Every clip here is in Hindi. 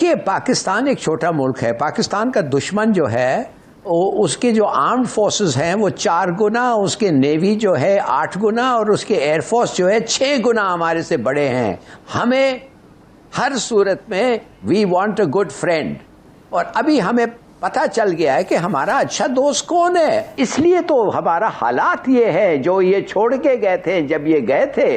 देखिए, पाकिस्तान एक छोटा मुल्क है। पाकिस्तान का दुश्मन जो है उसके जो आर्म्ड फोर्सेस हैं वो 4 गुना, उसके नेवी जो है 8 गुना और उसके एयरफोर्स जो है 6 गुना हमारे से बड़े हैं। हमें हर सूरत में we want a good friend, और अभी हमें पता चल गया है कि हमारा अच्छा दोस्त कौन है। इसलिए तो हमारा हालात ये है जो ये छोड़ के गए थे जब ये गए थे।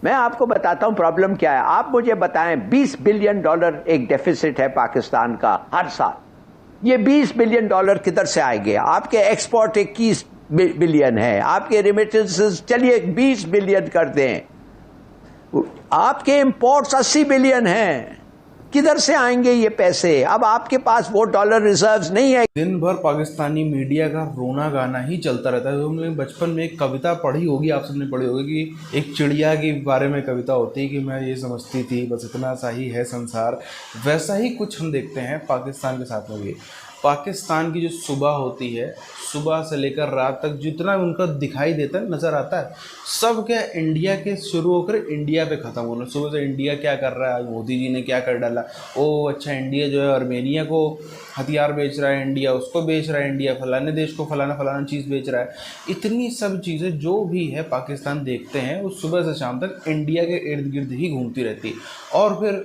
मैं आपको बताता हूं प्रॉब्लम क्या है। आप मुझे बताएं, $20 बिलियन एक डेफिसिट है पाकिस्तान का हर साल। ये $20 बिलियन किधर से आएंगे? आपके एक्सपोर्ट 21 बिलियन है, आपके रेमिटेंसेस चलिए 20 बिलियन कर दें, आपके इंपोर्ट्स 80 बिलियन हैं। किधर से आएंगे ये पैसे? अब आपके पास वो डॉलर रिजर्व्स नहीं है। दिन भर पाकिस्तानी मीडिया का रोना गाना ही चलता रहता है। हमने बचपन में एक कविता पढ़ी होगी, आप सबने पढ़ी होगी कि एक चिड़िया के बारे में कविता होती है कि मैं ये समझती थी बस इतना सा ही है संसार। वैसा ही कुछ हम देखते हैं पाकिस्तान के साथ में भी। पाकिस्तान की जो सुबह होती है, सुबह से लेकर रात तक जितना उनका दिखाई देता है, नज़र आता है, सब क्या इंडिया के शुरू होकर इंडिया पे ख़त्म होना। सुबह से इंडिया क्या कर रहा है, आज मोदी जी ने क्या कर डाला, ओ अच्छा इंडिया जो है आर्मेनिया को हथियार बेच रहा है, इंडिया उसको बेच रहा है, इंडिया फलाने देश को फलाना चीज़ बेच रहा है। इतनी सब चीज़ें जो भी है पाकिस्तान देखते हैं वो सुबह से शाम तक इंडिया के इर्द गिर्द ही घूमती रहती है और फिर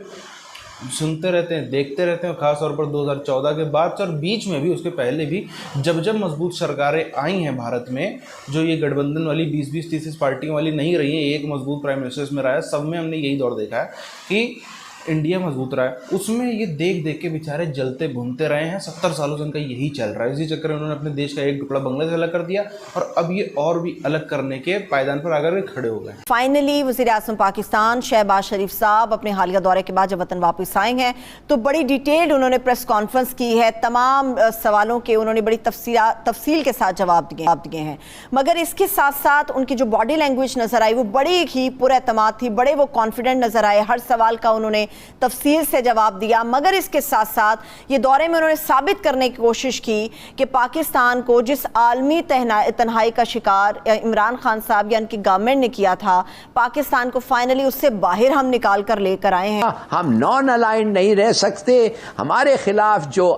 सुनते रहते हैं, देखते रहते हैं। खास तौर पर 2014 के बाद और बीच में भी, उसके पहले भी जब मजबूत सरकारें आई हैं भारत में, जो ये गठबंधन वाली 20-20 30 पार्टियों वाली नहीं रही है, एक मजबूत प्राइम मिनिस्टर्स में रहा है, सब में हमने यही दौर देखा है कि इंडिया मजबूत रहा है। उसमें ये देख देख के बेचारे जलते भुनते रहे हैं। 70 सालों से उनका यही चल रहा है। इसी चक्कर में उन्होंने अपने देश का एक टुकड़ा बांग्लादेश अलग कर दिया और अब ये और भी अलग करने के पायदान पर आकर खड़े हो गए। फाइनली वज़ीर-ए-आज़म पाकिस्तान शहबाज शरीफ साहब अपने हालिया दौरे के बाद जब वतन वापस आए हैं तो बड़ी डिटेल्ड उन्होंने प्रेस कॉन्फ्रेंस की है। तमाम सवालों के उन्होंने बड़ी तफसील के साथ जवाब दिए हैं, मगर इसके साथ साथ उनकी जो बॉडी लैंग्वेज नजर आई वो बड़ी ही पुरएतमाद थी, बड़े वो कॉन्फिडेंट नजर आए। हर सवाल का उन्होंने तफसील से जवाब दिया, मगर इसके साथ साथ ये दौरे में उन्होंने साबित करने की कोशिश की कि पाकिस्तान को जिस आलमी तन्हाई का शिकार इमरान खान साहब या उनकी गवर्नमेंट ने किया था, पाकिस्तान को फाइनली उससे बाहर हम निकाल कर लेकर आए हैं। हम नॉन अलाइंड नहीं रह सकते। हमारे खिलाफ जो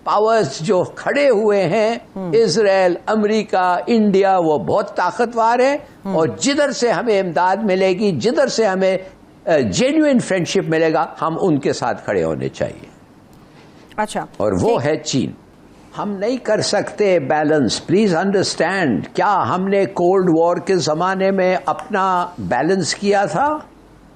पावर्स जो खड़े हुए हैं, इजराइल, अमेरिका, इंडिया, वो बहुत ताकतवर है और जिधर से हमें इमदाद मिलेगी, जिधर से हमें जेन्युइन फ्रेंडशिप मिलेगा, हम उनके साथ खड़े होने चाहिए। अच्छा, और वो है चीन। हम नहीं कर सकते बैलेंस, प्लीज अंडरस्टैंड। क्या हमने कोल्ड वॉर के जमाने में अपना बैलेंस किया था?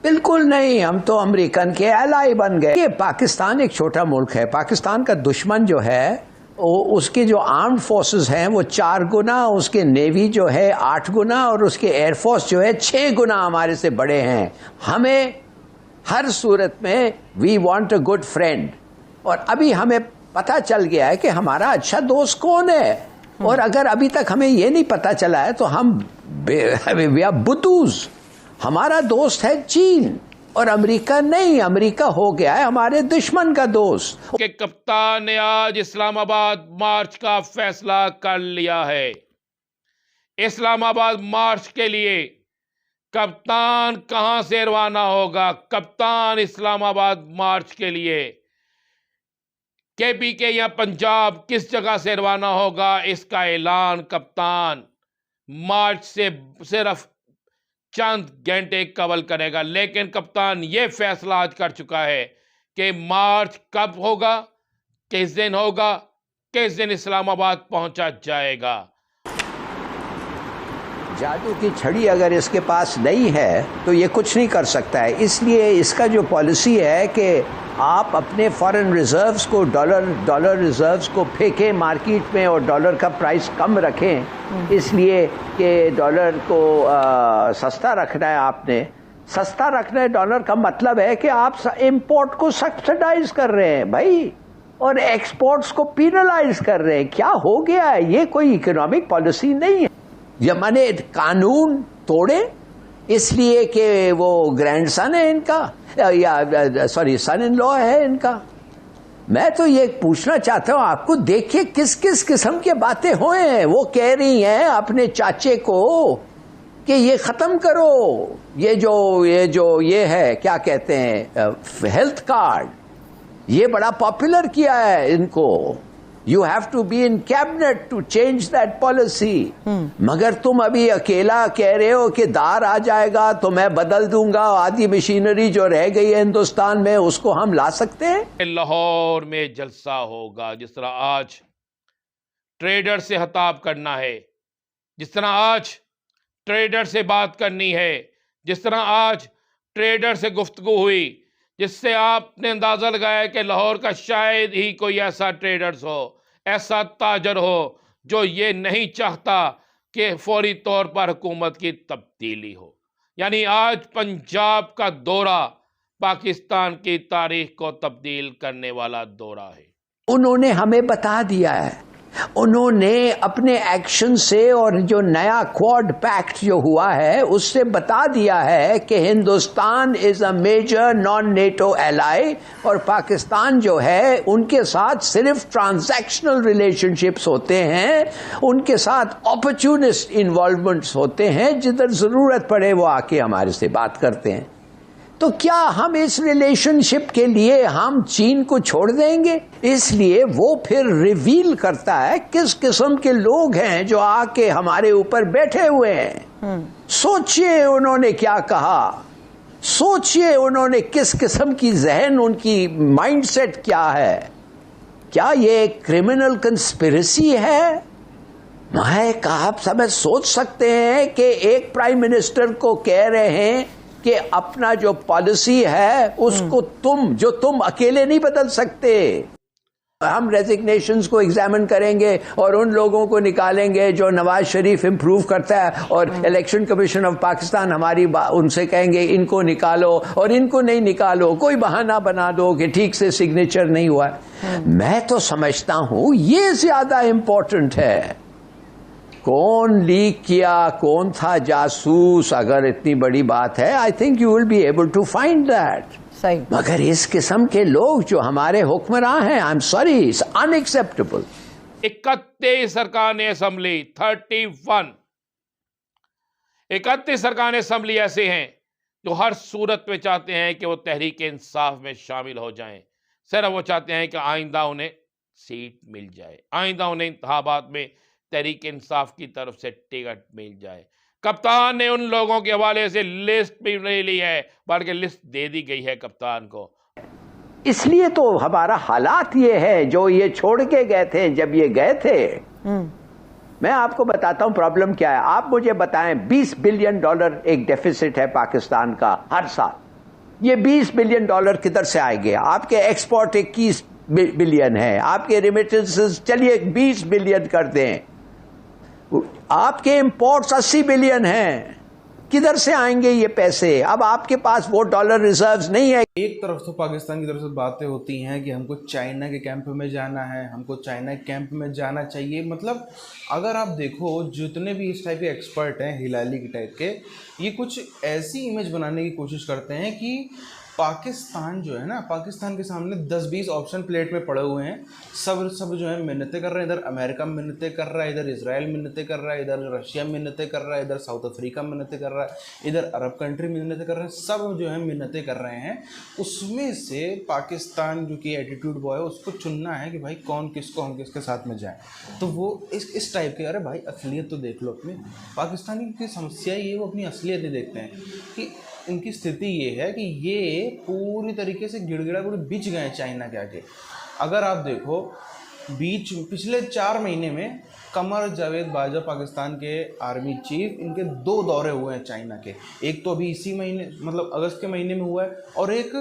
बिल्कुल नहीं। हम तो अमेरिकन के एलाई बन गए। ये पाकिस्तान एक छोटा मुल्क है। पाकिस्तान का दुश्मन जो है उसके जो आर्म्ड फोर्सेस हैं वो 4 गुना, उसके नेवी जो है 8 गुना और उसके एयरफोर्स जो है 6 गुना हमारे से बड़े हैं। हमें हर सूरत में we want a good friend, और अभी हमें पता चल गया है कि हमारा अच्छा दोस्त कौन है। और अगर अभी तक हमें ये नहीं पता चला है तो हम बुद्धूस। हमारा दोस्त है चीन और अमेरिका नहीं। अमेरिका हो गया है हमारे दुश्मन का दोस्त। के कप्तान ने आज इस्लामाबाद मार्च का फैसला कर लिया है। इस्लामाबाद मार्च के लिए कप्तान कहां से रवाना होगा? कप्तान इस्लामाबाद मार्च के लिए KPK या पंजाब किस जगह से रवाना होगा, इसका ऐलान कप्तान मार्च से सिर्फ चंद घंटे कबल करेगा। लेकिन कप्तान ये फैसला आज कर चुका है कि मार्च कब होगा, किस दिन होगा, किस दिन इस्लामाबाद पहुंचा जाएगा। जादू की छड़ी अगर इसके पास नहीं है तो ये कुछ नहीं कर सकता है। इसलिए इसका जो पॉलिसी है कि आप अपने फॉरेन रिजर्व्स को, डॉलर रिजर्व्स को फेंकें मार्केट में और डॉलर का प्राइस कम रखें, इसलिए कि डॉलर को सस्ता रखना है। आपने सस्ता रखना है डॉलर का मतलब है कि आप इंपोर्ट को सब्सिडाइज कर रहे हैं भाई, और एक्सपोर्ट्स को पीनलाइज कर रहे हैं। क्या हो गया है? ये कोई इकोनॉमिक पॉलिसी नहीं है। ये माने कानून तोड़े इसलिए कि वो ग्रैंडसन है इनका, या सॉरी सन इन लॉ है इनका। मैं तो ये पूछना चाहता हूं आपको, देखिए किस किस किस्म की बातें हुए हैं। वो कह रही हैं अपने चाचे को कि ये खत्म करो, ये है क्या कहते हैं, हेल्थ कार्ड, ये बड़ा पॉपुलर किया है इनको। You have to be in cabinet to change that policy. मगर तुम अभी अकेला कह रहे हो कि दार आ जाएगा तो मैं बदल दूंगा, आधी मशीनरी जो रह गई है हिंदुस्तान में उसको हम ला सकते हैं। लाहौर में जलसा होगा। जिस तरह आज ट्रेडर से खिताब करना है, जिस तरह आज ट्रेडर से बात करनी है, जिस तरह आज ट्रेडर से गुफ्तगू हुई, जिससे आपने अंदाजा लगाया कि लाहौर का शायद ही कोई ऐसा ट्रेडर्स हो, ऐसा ताजर हो जो ये नहीं चाहता कि फौरी तौर पर हुकूमत की तब्दीली हो। यानी आज पंजाब का दौरा पाकिस्तान की तारीख को तब्दील करने वाला दौरा है। उन्होंने हमें बता दिया है, उन्होंने अपने एक्शन से और जो नया क्वाड पैक्ट जो हुआ है उससे बता दिया है कि Hindustan is a major non NATO ally और पाकिस्तान जो है उनके साथ सिर्फ ट्रांजैक्शनल रिलेशनशिप्स होते हैं, उनके साथ अपॉर्चुनिस्ट इन्वॉल्वमेंट्स होते हैं, जिधर जरूरत पड़े वो आके हमारे से बात करते हैं। तो क्या हम इस रिलेशनशिप के लिए हम चीन को छोड़ देंगे? इसलिए वो फिर रिवील करता है किस किस्म के लोग हैं जो आके हमारे ऊपर बैठे हुए हैं। सोचिए उन्होंने क्या कहा, सोचिए उन्होंने किस किस्म की जहन, उनकी माइंडसेट क्या है। क्या ये क्रिमिनल कंस्पिरेसी है? आप समझ सोच सकते हैं कि एक प्राइम मिनिस्टर को कह रहे हैं कि अपना जो पॉलिसी है उसको तुम अकेले नहीं बदल सकते। हम रेजिग्नेशंस को एग्जामिन करेंगे और उन लोगों को निकालेंगे जो नवाज शरीफ इंप्रूव करता है, और इलेक्शन कमीशन ऑफ पाकिस्तान हमारी उनसे कहेंगे इनको निकालो और इनको नहीं निकालो, कोई बहाना बना दो कि ठीक से सिग्नेचर नहीं हुआ। मैं तो समझता हूं ये ज्यादा इंपॉर्टेंट है, कौन लीक किया, कौन था जासूस। अगर इतनी बड़ी बात है, I think you will be able to find that. सही। मगर इस किस्म के लोग जो हमारे हुक्मरान हैं, I am sorry, it's unacceptable. 31 अरकान असम्बली 31 अरकान असम्बली ऐसे हैं जो हर सूरत में चाहते हैं कि वो तहरीक इंसाफ में शामिल हो जाएं। सिर्फ वो चाहते हैं कि आइंदा उन्हें सीट मिल जाए, आइंदा उन्हें इंतखाबात में तहरीक इंसाफ की तरफ से टिकट मिल जाए। कप्तान ने उन लोगों के हवाले से लिस्ट भी नहीं ली है, बल्कि लिस्ट दे दी गई है कप्तान को। इसलिए तो हमारा हालात ये है जो ये छोड़ के गए थे। जब ये गए थे, मैं आपको बताता हूं प्रॉब्लम क्या है। आप मुझे बताएं, $20 बिलियन एक डेफिसिट है पाकिस्तान का हर साल। ये $20 बिलियन किधर से आएंगे? आपके एक्सपोर्ट 21 बिलियन है, आपके रेमिटेंसेस चलिए 20 बिलियन कर दें, आपके इंपोर्ट्स 80 बिलियन हैं, किधर से आएंगे ये पैसे? अब आपके पास वो डॉलर रिजर्व्स नहीं है। एक तरफ तो पाकिस्तान की तरफ से बातें होती हैं कि हमको चाइना के कैंप में जाना है, हमको चाइना के कैंप में जाना चाहिए। मतलब अगर आप देखो जितने भी इस टाइप के एक्सपर्ट हैं हिलाली के टाइप के, ये कुछ ऐसी इमेज बनाने की कोशिश करते हैं कि पाकिस्तान जो है ना, पाकिस्तान के सामने 10-20 ऑप्शन प्लेट में पड़े हुए हैं। सब जो है मिन्नतें कर रहे हैं। इधर अमेरिका मिन्नतें कर रहा है, इधर इजराइल मिन्नतें कर रहा है, इधर रशिया मिन्नतें कर रहा है, इधर साउथ अफ्रीका मिन्नतें कर रहा है, इधर अरब कंट्री मिन्नतें कर रहे हैं। सब जो है मिन्नतें कर रहे हैं। उसमें से पाकिस्तान जो कि एटीट्यूड बॉय है उसको चुनना है कि भाई कौन किसको, हम किसके साथ में जाएँ। तो वो इस टाइप के, अरे भाई असलियत तो देख लो अपनी। पाकिस्तानी की समस्या ये, वो अपनी असलियत नहीं देखते हैं कि इनकी स्थिति ये है कि ये पूरी तरीके से गिड़गिड़ा पूरे बिछ गए चाइना के आगे। अगर आप देखो पिछले 4 महीने में कमर जावेद बाजवा पाकिस्तान के आर्मी चीफ, इनके 2 दौरे हुए हैं चाइना के। एक तो अभी इसी महीने मतलब अगस्त के महीने में हुआ है, और एक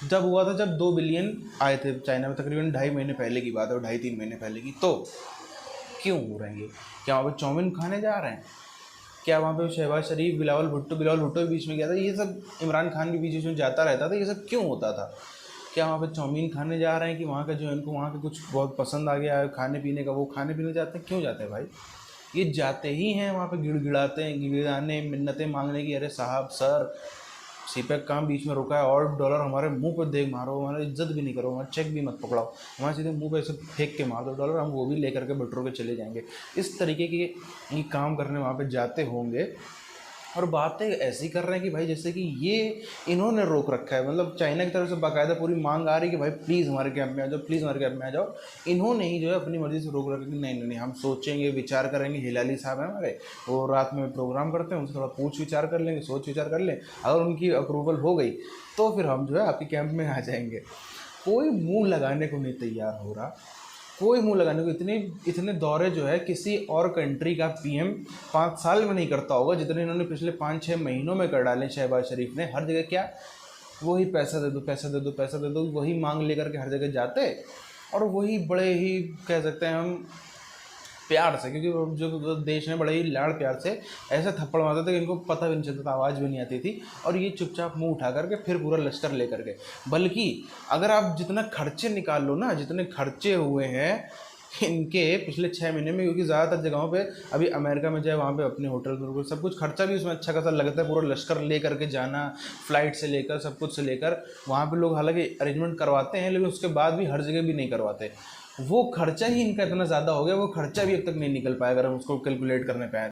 जब हुआ था जब 2 बिलियन आए थे चाइना में, तकरीबन 2.5 महीने पहले की बात है, 2.5-3 महीने पहले की। तो क्यों हो रहे हैं ये? क्या वहाँ पर चाउमीन खाने जा रहे हैं? क्या वहाँ पे शहबाज शरीफ, बिलावल भुट्टो भी बीच में गया था? ये सब इमरान खान के बीच में जाता रहता था। ये सब क्यों होता था? क्या वहाँ पे चाउमीन खाने जा रहे हैं कि वहाँ का जो इनको वहाँ का कुछ बहुत पसंद आ गया है खाने पीने का, वो खाने पीने जाते हैं? क्यों जाते हैं भाई? ये जाते ही हैं वहाँ पे गिड़गिड़ाते हैं, गिड़गिड़ाने, मिन्नतें मांगने की, अरे साहब सर सीपैक काम बीच में रोका है और $, हमारे मुंह पर देख मारो, हमारी इज्जत भी नहीं करो, हमारा चेक भी मत पकड़ाओ, हमारे सीधे मुंह पे ऐसे फेंक के मार दो $, हम वो भी लेकर के बटोर के चले जाएंगे। इस तरीके के ये काम करने वहाँ पे जाते होंगे। और बातें ऐसी कर रहे हैं कि भाई जैसे कि ये इन्होंने रोक रखा है, मतलब चाइना की तरफ से बाकायदा पूरी मांग आ रही है कि भाई प्लीज़ हमारे कैंप में आ जाओ, प्लीज़ हमारे कैंप में आ जाओ। इन्होंने ही जो है अपनी मर्ज़ी से रोक रखा है कि नहीं नहीं नहीं, हम सोचेंगे, विचार करेंगे। हिलाली साहब हैं हमारे, वो रात में प्रोग्राम करते हैं, उनसे थोड़ा पूछ विचार कर लेंगे, सोच विचार कर लें, अगर उनकी अप्रूवल हो गई तो फिर हम जो है आपके कैंप में आ जाएंगे। कोई मुँह लगाने को नहीं तैयार हो रहा, कोई मुंह लगाने को। इतने दौरे जो है किसी और कंट्री का पीएम 5 साल में नहीं करता होगा जितने इन्होंने पिछले 5-6 महीनों में कर डाले शहबाज शरीफ ने। हर जगह क्या, वही पैसा दे दो, पैसा दे दो, पैसा दे दो, वही मांग लेकर के हर जगह जाते, और वही बड़े ही कह सकते हैं हम प्यार से, क्योंकि जो देश में बड़े ही लाड़ प्यार से ऐसे थप्पड़ मारते थे कि इनको पता भी नहीं चलता था, आवाज़ भी नहीं आती थी, और ये चुपचाप मुंह उठा करके फिर पूरा लश्कर ले करके। बल्कि अगर आप जितना खर्चे निकाल लो ना, जितने खर्चे हुए हैं इनके पिछले 6 महीने में, क्योंकि ज़्यादातर जगहों पे अभी अमेरिका में जाए वहाँ पे अपने होटल सब कुछ खर्चा भी उसमें अच्छा खासा लगता है, पूरा लश्कर ले करके जाना, फ्लाइट से लेकर सब कुछ से लेकर। वहाँ पे लोग हालांकि अरेंजमेंट करवाते हैं, लेकिन उसके बाद भी हर जगह भी नहीं करवाते। वो खर्चा ही इनका इतना ज़्यादा हो गया, वो खर्चा भी अब तक नहीं निकल पाया अगर हम उसको कैलकुलेट करने पाए।